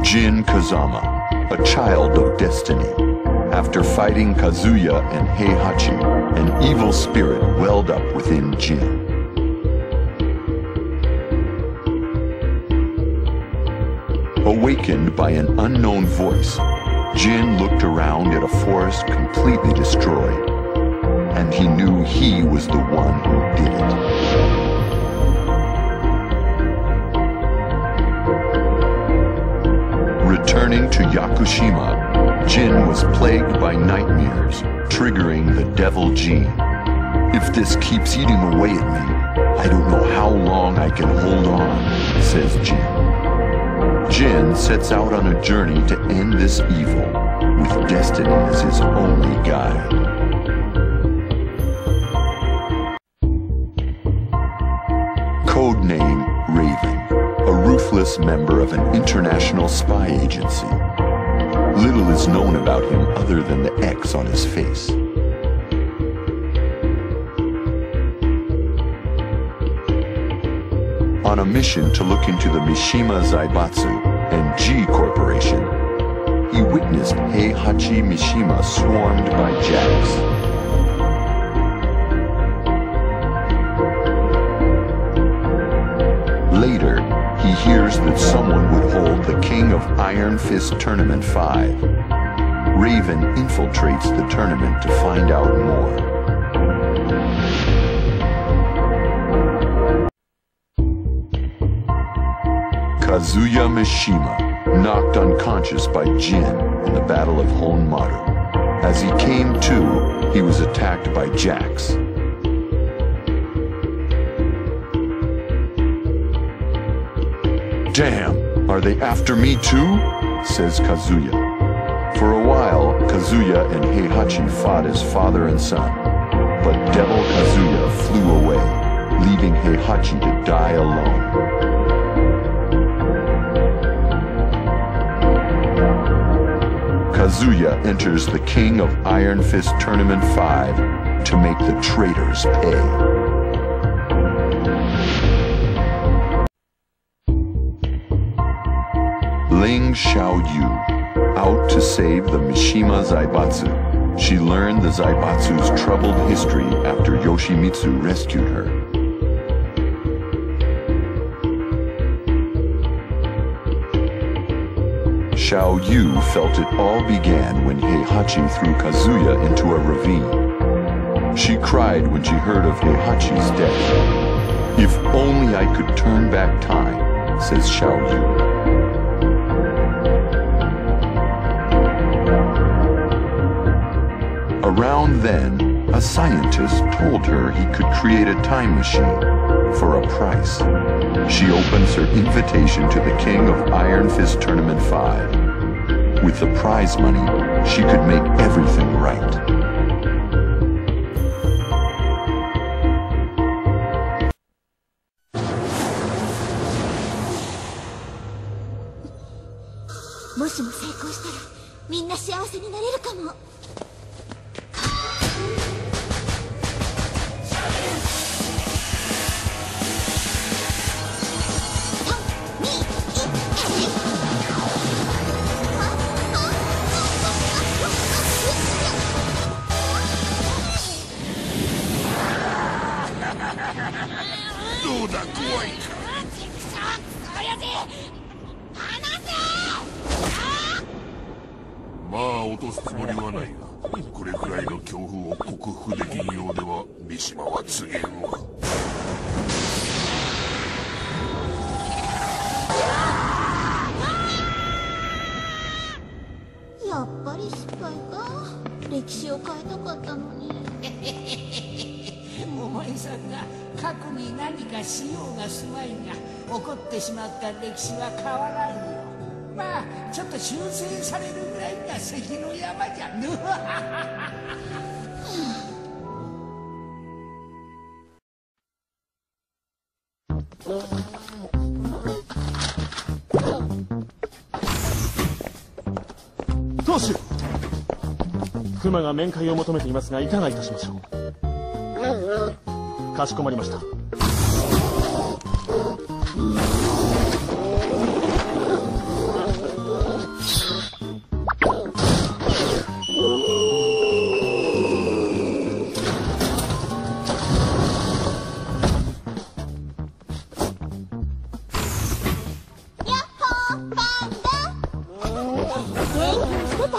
Jin Kazama, a child of destiny. After fighting Kazuya and Heihachi, an evil spirit welled up within Jin. Awakened by an unknown voice, Jin looked around at a forest completely destroyed, and he knew he was the one who did it. Returning to Yakushima, Jin was plagued by nightmares, triggering the devil gene. If this keeps eating away at me, I don't know how long I can hold on, says Jin. Jin sets out on a journey to end this evil, with destiny as his only guide. Codename Raven, a ruthless member of an international spy agency. Little is known about him other than the X on his face. On a mission to look into the Mishima Zaibatsu and G Corporation, he witnessed Heihachi Mishima swarmed by Jacks. Later, he hears that someone would hold the King of Iron Fist Tournament 5. Raven infiltrates the tournament to find out more. Kazuya Mishima, knocked unconscious by Jin in the Battle of Honmaru. As he came to, he was attacked by Jacks. Damn, are they after me too? Says Kazuya. For a while, Kazuya and Heihachi fought as father and son, but Devil Kazuya flew away, leaving Heihachi to die alone. Kazuya enters the King of Iron Fist Tournament 5 to make the traitors pay. Ling Xiaoyu, out to save the Mishima Zaibatsu. She learned the Zaibatsu's troubled history after Yoshimitsu rescued her. Xiaoyu felt it all began when Heihachi threw Kazuya into a ravine. She cried when she heard of Heihachi's death. If only I could turn back time, says Xiaoyu. Around then, a scientist told her he could create a time machine for a price. She opens her invitation to the King of Iron Fist Tournament 5. With the prize money, she could make everything right. Kuma が面会を求めていますがいかがいたしましょう。かしこまりました。Panda,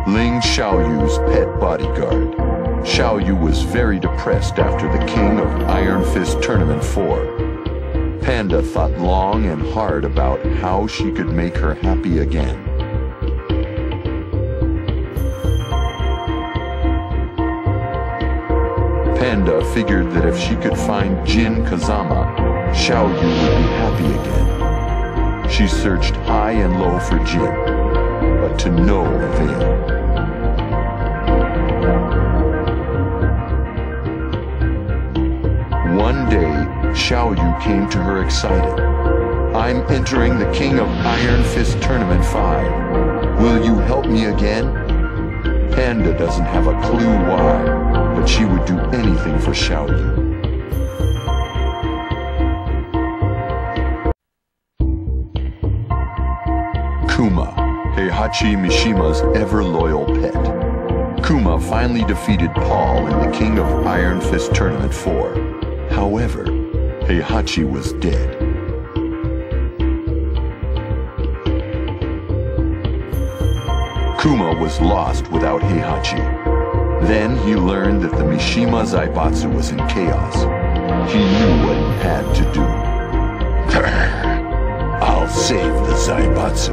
Ling Xiaoyu's pet bodyguard. Xiaoyu was very depressed after the King of Iron Fist Tournament 4. Panda thought long and hard about how she could make her happy again. Panda figured that if she could find Jin Kazama, Xiaoyu would be happy again. She searched high and low for Jin, but to no avail. One day, Xiaoyu came to her excited. "I'm entering the King of Iron Fist Tournament 5. Will you help me again?" Panda doesn't have a clue why, but she would do anything for Xiaoyu. Kuma, Heihachi Mishima's ever-loyal pet. Kuma finally defeated Paul in the King of Iron Fist Tournament 4. However, Heihachi was dead. Kuma was lost without Heihachi. Then he learned that the Mishima Zaibatsu was in chaos. He knew what he had to do. "I'll save the Zaibatsu."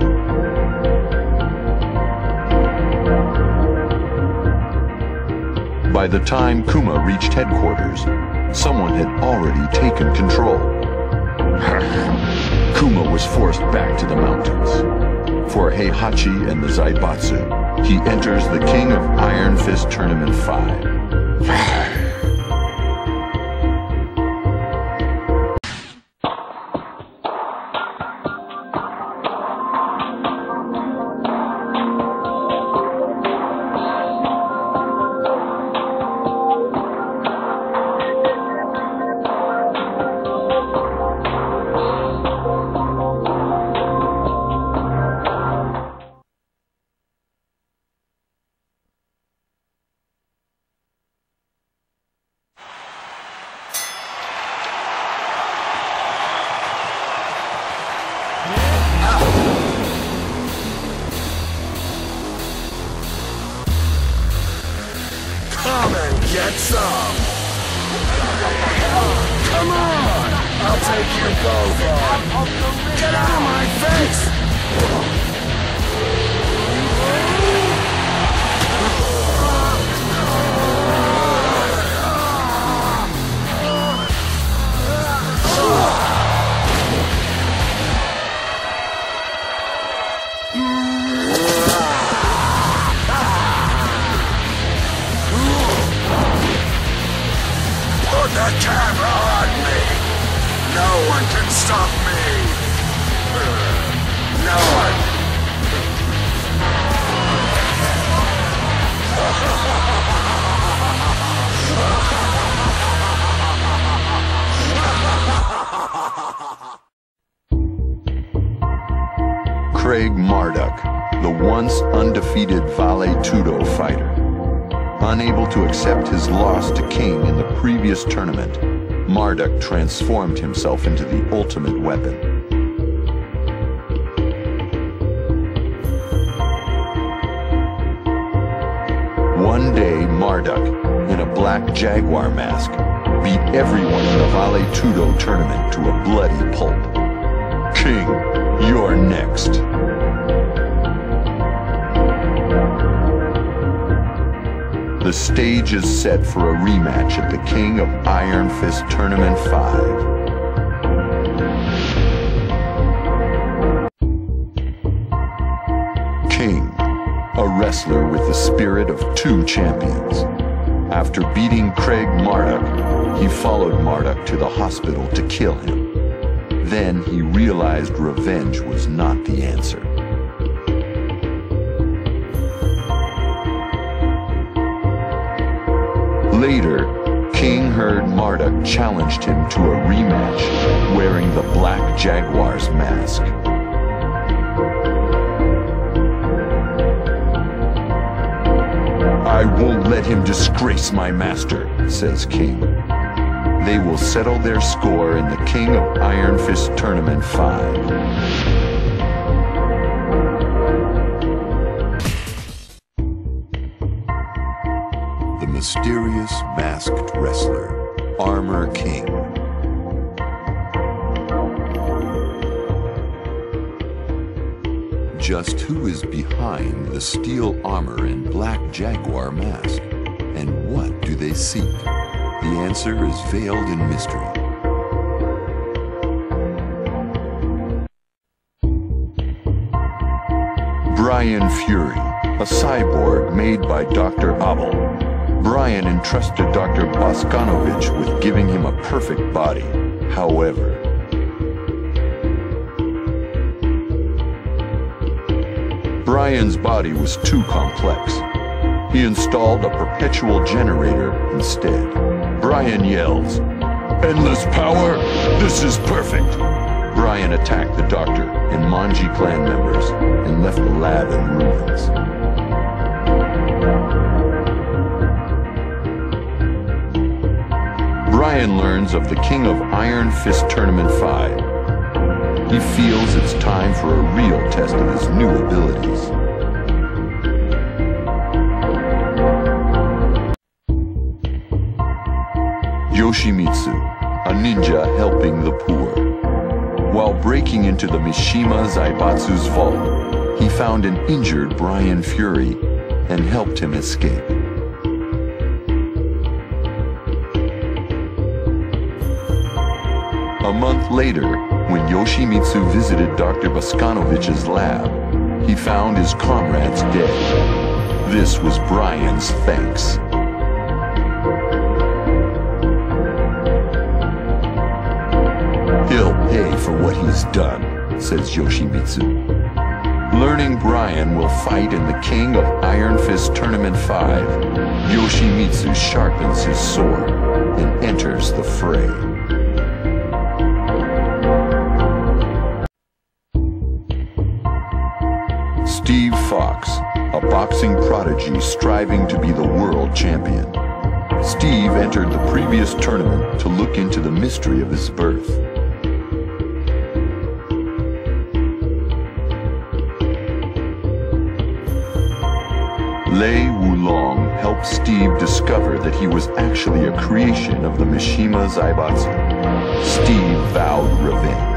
By the time Kuma reached headquarters, someone had already taken control. Kuma was forced back to the mountains. For Heihachi and the Zaibatsu, he enters the King of Iron Fist Tournament 5. Come and get some! Come on! I'll take you both on! Get out of my face! Put the camera on me! No one can stop me! No one! Craig Marduk, the once undefeated Vale Tudo fighter. Unable to accept his loss to King in the previous tournament, Marduk transformed himself into the ultimate weapon. One day, Marduk, in a black jaguar mask, beat everyone in the Vale Tudo tournament to a bloody pulp. "King, you're next." The stage is set for a rematch at the King of Iron Fist Tournament 5. King, a wrestler with the spirit of two champions. After beating Craig Marduk, he followed Marduk to the hospital to kill him. Then he realized revenge was not the answer. Later, King heard Marduk challenged him to a rematch wearing the Black Jaguar's mask. I won't let him disgrace my master, says King. They will settle their score in the King of Iron Fist Tournament 5. The mysterious masked wrestler, Armor King. Just who is behind the steel armor and black jaguar mask? And what do they seek? The answer is veiled in mystery. Bryan Fury, a cyborg made by Dr. Abel. Bryan entrusted Dr. Boskanovich with giving him a perfect body. However, Bryan's body was too complex. He installed a perpetual generator instead. Bryan yells, "Endless power? This is perfect!" Bryan attacked the doctor and Manji clan members and left the lab in ruins. Bryan learns of the King of Iron Fist Tournament 5. He feels it's time for a real test of his new abilities. Yoshimitsu, a ninja helping the poor. While breaking into the Mishima Zaibatsu's vault, he found an injured Bryan Fury and helped him escape. A month later, when Yoshimitsu visited Dr. Boskanovich's lab, he found his comrades dead. This was Bryan's thanks. He'll pay for what he's done, says Yoshimitsu. Learning Bryan will fight in the King of Iron Fist Tournament 5, Yoshimitsu sharpens his sword and enters the fray. Steve Fox, a boxing prodigy striving to be the world champion. Steve entered the previous tournament to look into the mystery of his birth. Lei Wulong helped Steve discover that he was actually a creation of the Mishima Zaibatsu. Steve vowed revenge.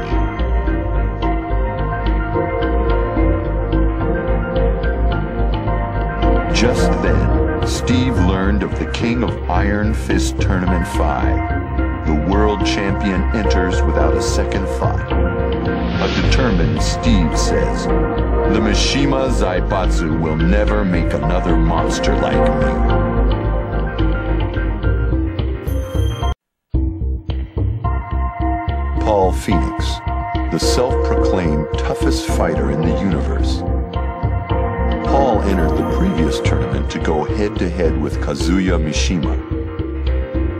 Just then, Steve learned of the King of Iron Fist Tournament 5. The world champion enters without a second thought. A determined Steve says, "The Mishima Zaibatsu will never make another monster like me." Paul Phoenix, the self-proclaimed toughest fighter in the universe. Paul entered the previous tournament to go head-to-head with Kazuya Mishima,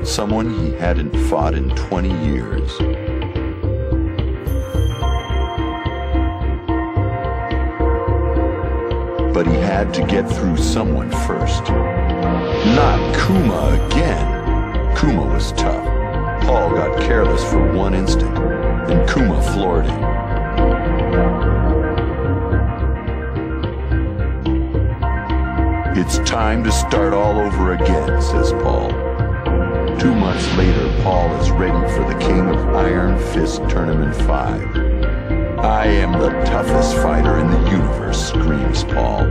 someone he hadn't fought in 20 years. But he had to get through someone first. Not Kuma again! Kuma was tough. Paul got careless for one instant, and Kuma floored him. "It's time to start all over again," says Paul. 2 months later, Paul is ready for the King of Iron Fist Tournament 5. "I am the toughest fighter in the universe," screams Paul.